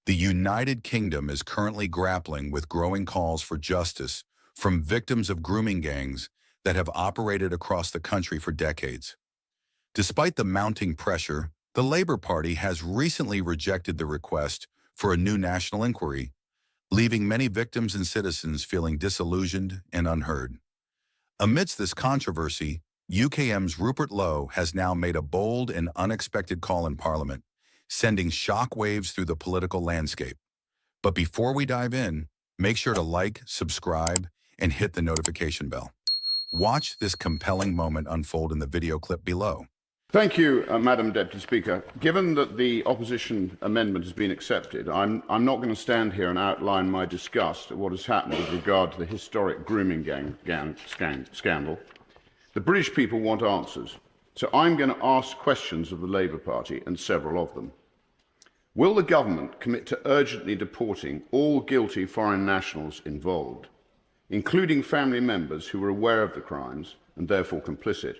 The United Kingdom is currently grappling with growing calls for justice from victims of grooming gangs that have operated across the country for decades. Despite the mounting pressure, the Labour Party has recently rejected the request for a new national inquiry, leaving many victims and citizens feeling disillusioned and unheard. Amidst this controversy, UKM's Rupert Lowe has now made a bold and unexpected call in Parliament, sending shockwaves through the political landscape. But before we dive in, make sure to like, subscribe, and hit the notification bell. Watch this compelling moment unfold in the video clip below. Thank you, Madam Deputy Speaker. Given that the opposition amendment has been accepted, I'm not going to stand here and outline my disgust at what has happened with regard to the historic grooming scandal. The British people want answers, so I'm going to ask questions of the Labour Party and several of them. Will the government commit to urgently deporting all guilty foreign nationals involved, including family members who were aware of the crimes and therefore complicit?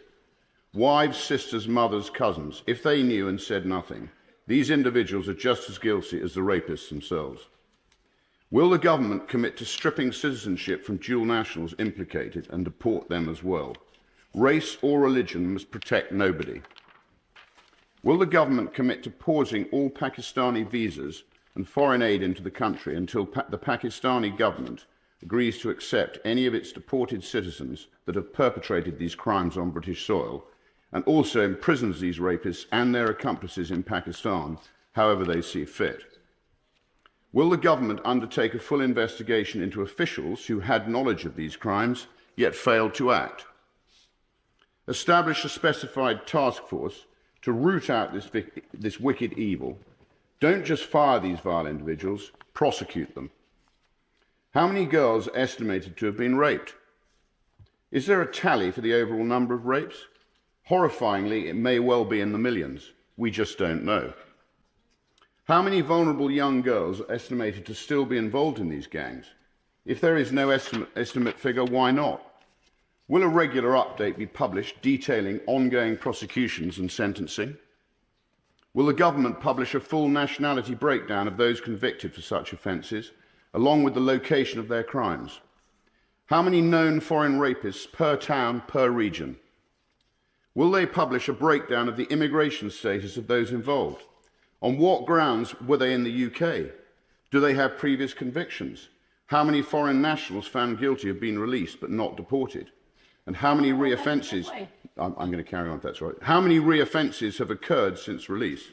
Wives, sisters, mothers, cousins, if they knew and said nothing, these individuals are just as guilty as the rapists themselves. Will the government commit to stripping citizenship from dual nationals implicated and deport them as well? Race or religion must protect nobody. Will the government commit to pausing all Pakistani visas and foreign aid into the country until the Pakistani government agrees to accept any of its deported citizens that have perpetrated these crimes on British soil, and also imprisons these rapists and their accomplices in Pakistan, however they see fit? Will the government undertake a full investigation into officials who had knowledge of these crimes yet failed to act? Establish a specified task force to root out this wicked evil. Don't just fire these vile individuals, prosecute them. How many girls are estimated to have been raped? Is there a tally for the overall number of rapes? Horrifyingly, it may well be in the millions. We just don't know. How many vulnerable young girls are estimated to still be involved in these gangs? If there is no estimate figure, why not? Will a regular update be published detailing ongoing prosecutions and sentencing? Will the government publish a full nationality breakdown of those convicted for such offences, along with the location of their crimes? How many known foreign rapists per town, per region? Will they publish a breakdown of the immigration status of those involved? On what grounds were they in the UK? Do they have previous convictions? How many foreign nationals found guilty have been released but not deported? And how many re-offences, I'm going to carry on if that's right, how many re-offences have occurred since release?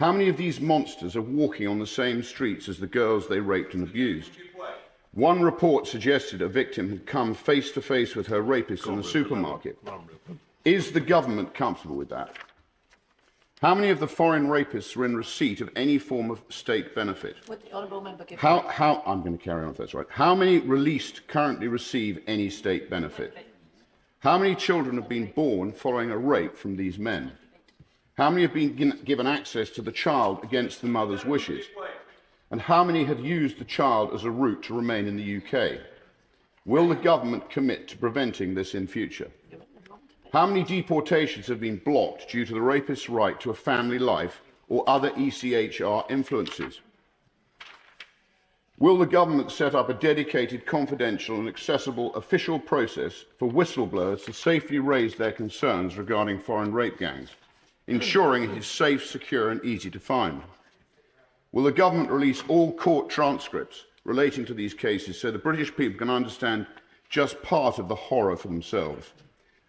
How many of these monsters are walking on the same streets as the girls they raped and abused? One report suggested a victim had come face to face with her rapist in the supermarket. Is the government comfortable with that? How many of the foreign rapists were in receipt of any form of state benefit? Would the honourable member give I'm going to carry on if that's right. How many released currently receive any state benefit? How many children have been born following a rape from these men? How many have been given access to the child against the mother's wishes? And how many have used the child as a route to remain in the UK? Will the government commit to preventing this in future? How many deportations have been blocked due to the rapist's right to a family life or other ECHR influences? Will the government set up a dedicated, confidential and accessible official process for whistleblowers to safely raise their concerns regarding foreign rape gangs, ensuring it is safe, secure and easy to find? Will the government release all court transcripts relating to these cases so the British people can understand just part of the horror for themselves?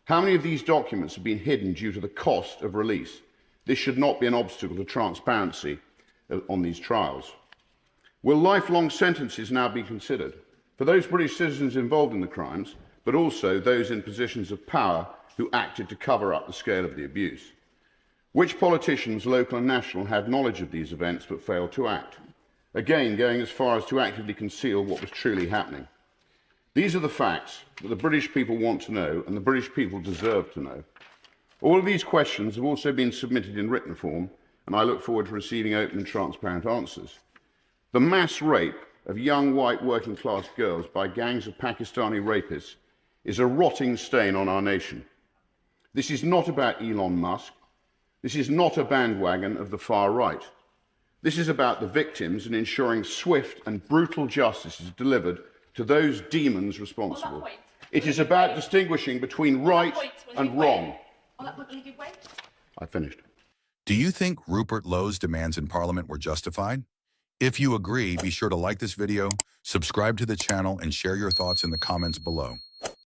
How many of these documents have been hidden due to the cost of release? This should not be an obstacle to transparency on these trials. Will lifelong sentences now be considered for those British citizens involved in the crimes, but also those in positions of power who acted to cover up the scale of the abuse? Which politicians, local and national, had knowledge of these events but failed to act? Again, going as far as to actively conceal what was truly happening. These are the facts that the British people want to know and the British people deserve to know. All of these questions have also been submitted in written form, and I look forward to receiving open and transparent answers. The mass rape of young white working class girls by gangs of Pakistani rapists is a rotting stain on our nation. This is not about Elon Musk. This is not a bandwagon of the far right. This is about the victims and ensuring swift and brutal justice is delivered to those demons responsible. It is about distinguishing between right and wrong. I finished. Do you think Rupert Lowe's demands in Parliament were justified? If you agree, be sure to like this video, subscribe to the channel, and share your thoughts in the comments below.